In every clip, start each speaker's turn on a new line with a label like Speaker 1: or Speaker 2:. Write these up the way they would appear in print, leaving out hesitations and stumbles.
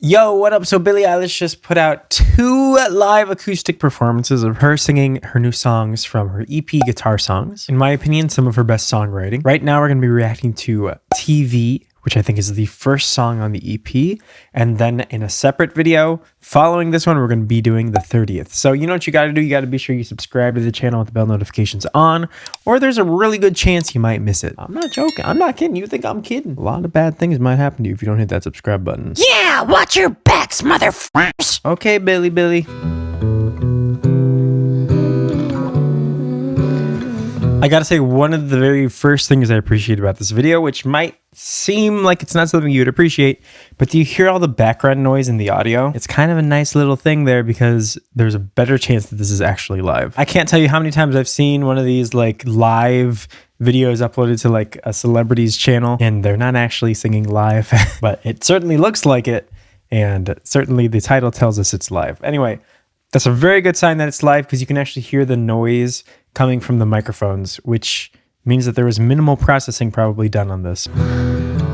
Speaker 1: Yo, what up? So Billie Eilish just put out 2 live acoustic performances of her singing her new songs from her EP Guitar Songs. In my opinion, some of her best songwriting. Right now, we're going to be reacting to TV, which I think is the first song on the EP. And then in a separate video, following this one, we're going to be doing the 30th. So you know what you got to do? You got to be sure you subscribe to the channel with the bell notifications on, or there's a really good chance you might miss it. I'm not joking. I'm not kidding. You think I'm kidding. A lot of bad things might happen to you if you don't hit that subscribe button.
Speaker 2: Yeah, watch your backs, motherfuckers.
Speaker 1: Okay, Billy. I gotta say, one of the very first things I appreciate about this video, which might seem like it's not something you would appreciate, but do you hear all the background noise in the audio? It's kind of a nice little thing there because there's a better chance that this is actually live. I can't tell you how many times I've seen one of these like live videos uploaded to like a celebrity's channel and they're not actually singing live, but it certainly looks like it. And certainly the title tells us it's live. Anyway, that's a very good sign that it's live because you can actually hear the noise coming from the microphones, which means that there was minimal processing probably done on this.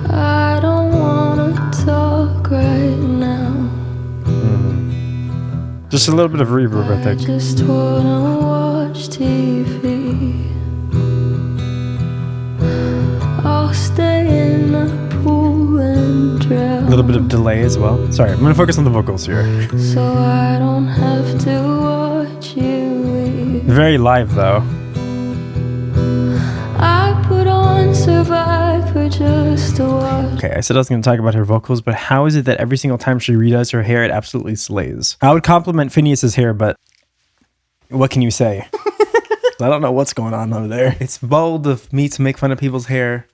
Speaker 3: I don't want to talk right now.
Speaker 1: Just a little bit of reverb, I think.
Speaker 3: I just want to watch TV. I'll stay in the pool and drown.
Speaker 1: A little bit of delay as well. Sorry, I'm going to focus on the vocals here.
Speaker 3: So I don't have to watch you leave.
Speaker 1: Very live, though.
Speaker 3: I put on Survivor just to watch.
Speaker 1: Okay, I said I was going to talk about her vocals, but how is it that every single time she redoes her hair, it absolutely slays? I would compliment FINNEAS' hair, but what can you say? I don't know what's going on over there. It's bold of me to make fun of people's hair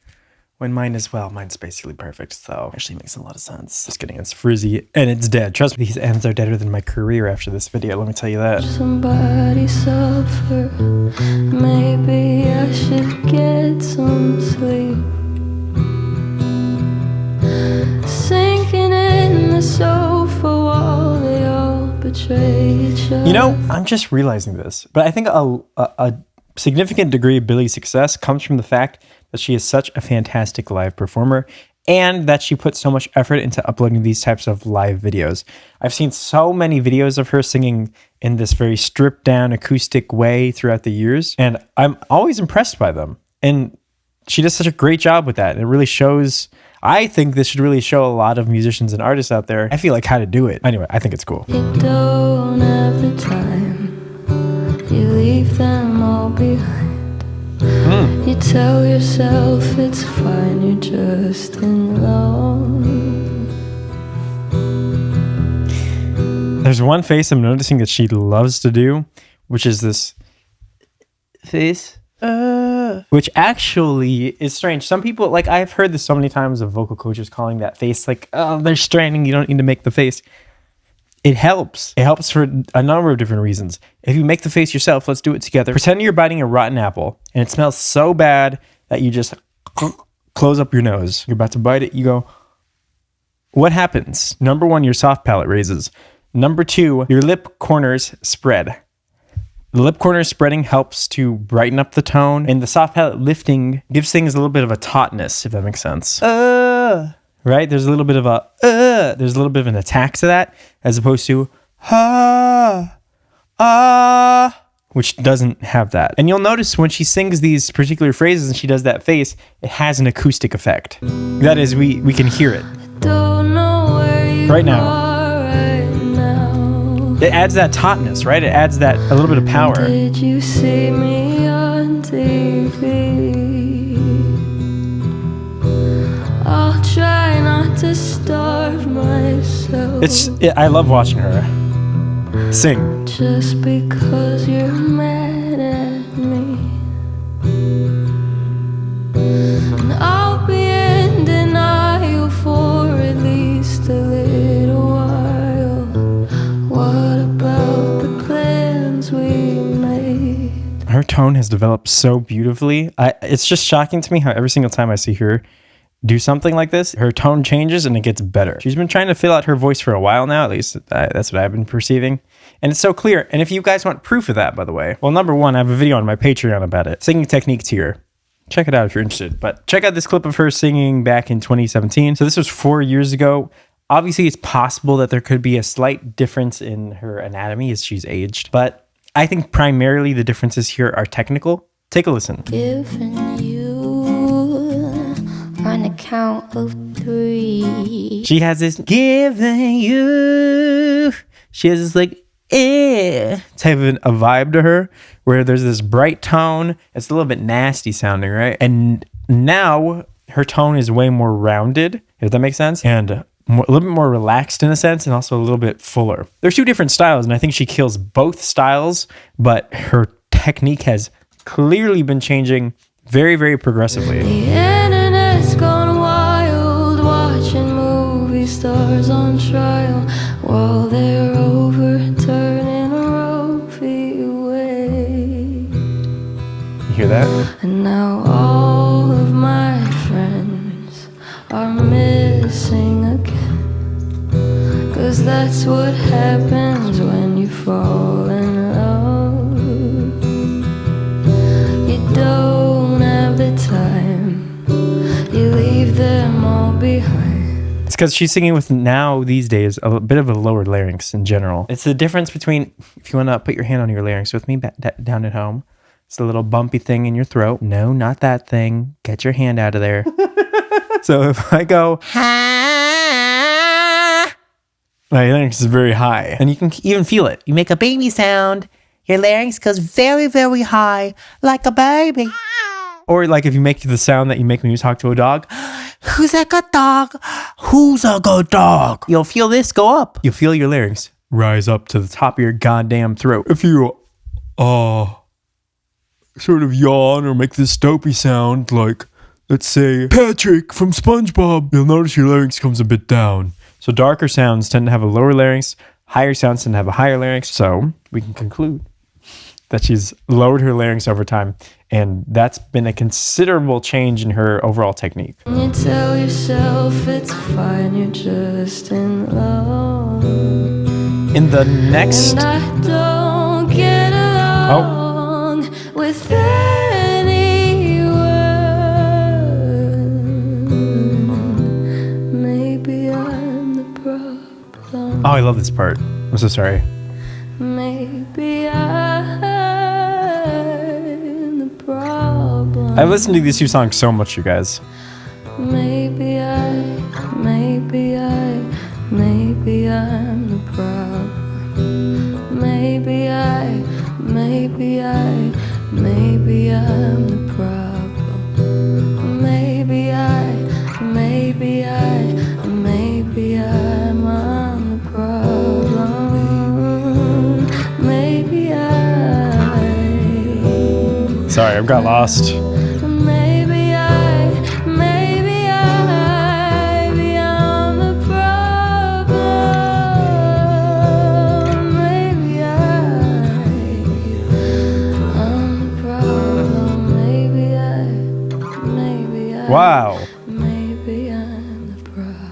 Speaker 1: when mine is, well, mine's basically perfect, so actually makes a lot of sense. Just kidding, it's frizzy and it's dead. Trust me, these ends are deader than my career after this video, let me tell you that.
Speaker 3: Somebody suffer. Maybe I should get some sleep. Sinking in the sofa while they all betray each other.
Speaker 1: You know, I'm just realizing this, but I think a significant degree of Billie's success comes from the fact that she is such a fantastic live performer and that she puts so much effort into uploading these types of live videos. I've seen so many videos of her singing in this very stripped down acoustic way throughout the years, and I'm always impressed by them. And she does such a great job with that. And it really shows, I think this should really show a lot of musicians and artists out there, I feel like, how to do it. Anyway, I think it's cool.
Speaker 3: You don't have the time. You leave them all behind. You tell yourself it's fine, you're just in love.
Speaker 1: There's one face I'm noticing that she loves to do, which is this face, which actually is strange. Some people, like, I've heard this so many times of vocal coaches calling that face like, oh, they're straining, you don't need to make the face. It helps. It helps for a number of different reasons. If you make the face yourself, let's do it together. Pretend you're biting a rotten apple and it smells so bad that you just close up your nose. You're about to bite it. You go, what happens? Number 1, your soft palate raises. Number 2, your lip corners spread. The lip corners spreading helps to brighten up the tone, and the soft palate lifting gives things a little bit of a tautness, if that makes sense. Right? There's a little bit of a, there's a little bit of an attack to that, as opposed to, which doesn't have that. And you'll notice when she sings these particular phrases and she does that face, it has an acoustic effect. That is, we can hear it.
Speaker 3: Don't know where you
Speaker 1: Right now.
Speaker 3: are right now.
Speaker 1: It adds that tautness, right? It adds that, a little bit of power.
Speaker 3: Did you see me on TV? I'll try not to starve myself.
Speaker 1: I love watching her sing.
Speaker 3: Just because you're mad at me. And I'll be in denial for at least a little while. What about the plans we made?
Speaker 1: Her tone has developed so beautifully. It's just shocking to me how every single time I see her do something like this, her tone changes and it gets better. She's been trying to fill out her voice for a while now, at least that's what I've been perceiving. And it's so clear. And if you guys want proof of that, by the way, well, number 1, I have a video on my Patreon about it. Singing technique tier. Check it out if you're interested. But check out this clip of her singing back in 2017. So this was 4 years ago. Obviously, it's possible that there could be a slight difference in her anatomy as she's aged, but I think primarily the differences here are technical. Take a listen.
Speaker 3: Giving you on the count of 3.
Speaker 1: She has this giving you. She has this like type of a vibe to her where there's this bright tone. It's a little bit nasty sounding, right? And now her tone is way more rounded, if that makes sense, and a little bit more relaxed in a sense, and also a little bit fuller. There's two different styles, and I think she kills both styles, but her technique has clearly been changing very, very progressively.
Speaker 3: The internet's gone wild, watching movie stars on trial while they're overturning Roe v. Wade.
Speaker 1: You hear that?
Speaker 3: And now all of my friends are missing again, 'cause that's what happens when you fall in love. You don't have the time, you leave them all behind.
Speaker 1: It's because she's singing with now these days a bit of a lower larynx in general. It's the difference between, if you want to put your hand on your larynx with me down at home, it's a little bumpy thing in your throat. No, not that thing. Get your hand out of there. So if I go, my larynx is very high, and you can even feel it. You make a baby sound, your larynx goes very, very high, like a baby. Or like if you make the sound that you make when you talk to a dog, who's a good dog? Who's a good dog? You'll feel this go up. You'll feel your larynx rise up to the top of your goddamn throat. If you, sort of yawn or make this dopey sound like, let's say, Patrick from SpongeBob, you'll notice your larynx comes a bit down. So darker sounds tend to have a lower larynx, higher sounds tend to have a higher larynx. So we can conclude that she's lowered her larynx over time, and that's been a considerable change in her overall technique.
Speaker 3: You tell yourself it's fine, you're just in love.
Speaker 1: In the next...
Speaker 3: And I don't get along with anyone. Maybe I'm the problem.
Speaker 1: Oh, I love this part. I'm so sorry.
Speaker 3: Maybe I'm the problem.
Speaker 1: I've listened to these two songs so much, you guys.
Speaker 3: Maybe I'm the problem. Maybe I'm the problem. Maybe I'm the problem. Maybe
Speaker 1: Sorry, I've got lost.
Speaker 3: Maybe I'm the problem. Maybe I'm the problem. Maybe I.
Speaker 1: Wow.
Speaker 3: Maybe I'm the problem.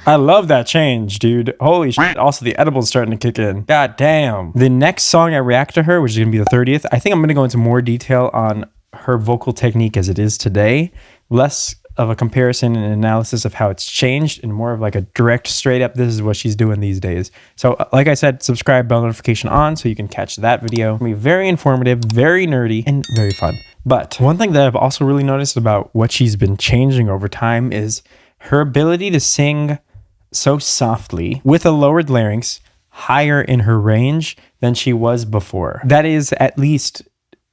Speaker 1: I love that change, dude. Holy shit. Also, the edible's starting to kick in. God damn. The next song I react to her, which is going to be the 30th, I think I'm going to go into more detail on her vocal technique as it is today. Less of a comparison and analysis of how it's changed and more of like a direct, straight up, this is what she's doing these days. So like I said, subscribe, bell notification on so you can catch that video. It'll be very informative, very nerdy, and very fun. But one thing that I've also really noticed about what she's been changing over time is her ability to sing so softly with a lowered larynx higher in her range than she was before. That is at least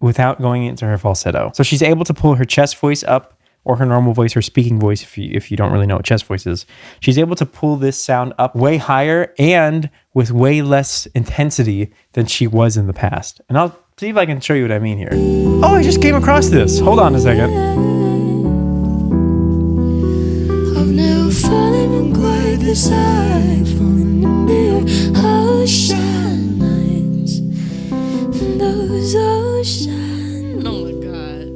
Speaker 1: without going into her falsetto. So she's able to pull her chest voice up, or her normal voice, her speaking voice, if you don't really know what chest voice is. She's able to pull this sound up way higher and with way less intensity than she was in the past. And I'll see if I can show you what I mean here. Oh, I just came across this. Hold on a second.
Speaker 3: I've never fallen in quite this high, falling in the ocean nights, those ocean. Oh my god,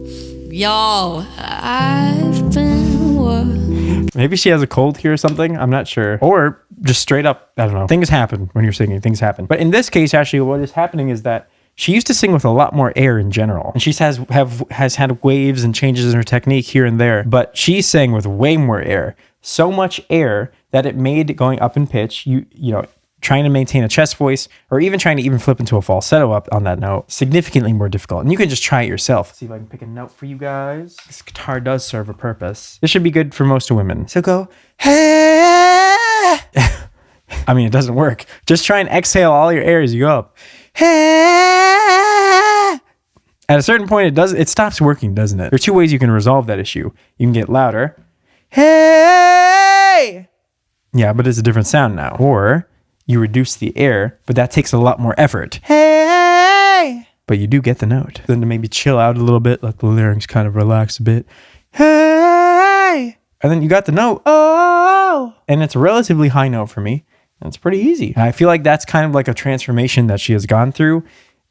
Speaker 3: yo, I've been what?
Speaker 1: Maybe she has a cold here or something. I'm not sure. Or just straight up, I don't know. Things happen when you're singing. Things happen. But in this case, actually, what is happening is that she used to sing with a lot more air in general. And she has had waves and changes in her technique here and there. But she sang with way more air. so much air that it made going up in pitch, you know, trying to maintain a chest voice or even trying to even flip into a falsetto up on that note, significantly more difficult. And you can just try it yourself. See if I can pick a note for you guys. This guitar does serve a purpose. This should be good for most women. So go, hey. I mean, it doesn't work. Just try and exhale all your air as you go up. Hey. At a certain point, it stops working, doesn't it? There are two ways you can resolve that issue. You can get louder. Hey. Yeah, but it's a different sound now. Or you reduce the air, but that takes a lot more effort. Hey! But you do get the note. Then to maybe chill out a little bit, let the larynx kind of relax a bit. Hey! And then you got the note. Oh! And it's a relatively high note for me. And it's pretty easy. And I feel like that's kind of like a transformation that she has gone through,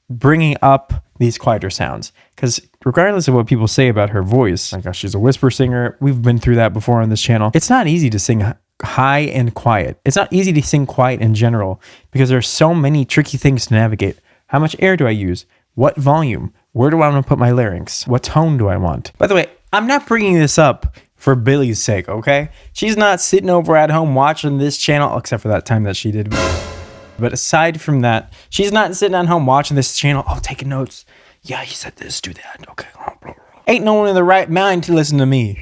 Speaker 1: bringing up these quieter sounds. Because regardless of what people say about her voice, like she's a whisper singer, we've been through that before on this channel. It's not easy to sing high and quiet. It's not easy to sing quiet in general because there's so many tricky things to navigate. How much air do I use? What volume? Where do I want to put my larynx? What tone do I want? By the way, I'm not bringing this up for Billie's sake, okay? She's not sitting over at home watching this channel, except for that time that she did. But aside from that, she's not sitting at home watching this channel, oh, taking notes. Yeah, he said this, do that, okay. Ain't no one in the right mind to listen to me.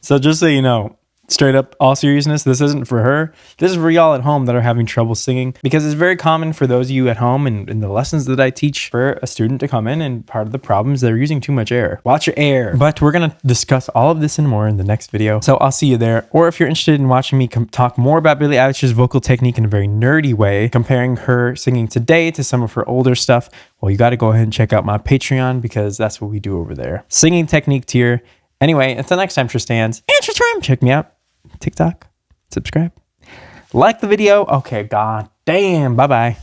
Speaker 1: So just so you know, straight up, all seriousness, this isn't for her. This is for y'all at home that are having trouble singing, because it's very common for those of you at home and in the lessons that I teach for a student to come in, and part of the problem is they're using too much air. Watch your air. But we're going to discuss all of this and more in the next video. So I'll see you there. Or if you're interested in watching me talk more about Billie Eilish's vocal technique in a very nerdy way, comparing her singing today to some of her older stuff, well, you got to go ahead and check out my Patreon, because that's what we do over there. Singing technique tier. Anyway, until next time, Tristan's. Check me out. TikTok. Subscribe. Like the video. Okay, god damn. Bye-bye.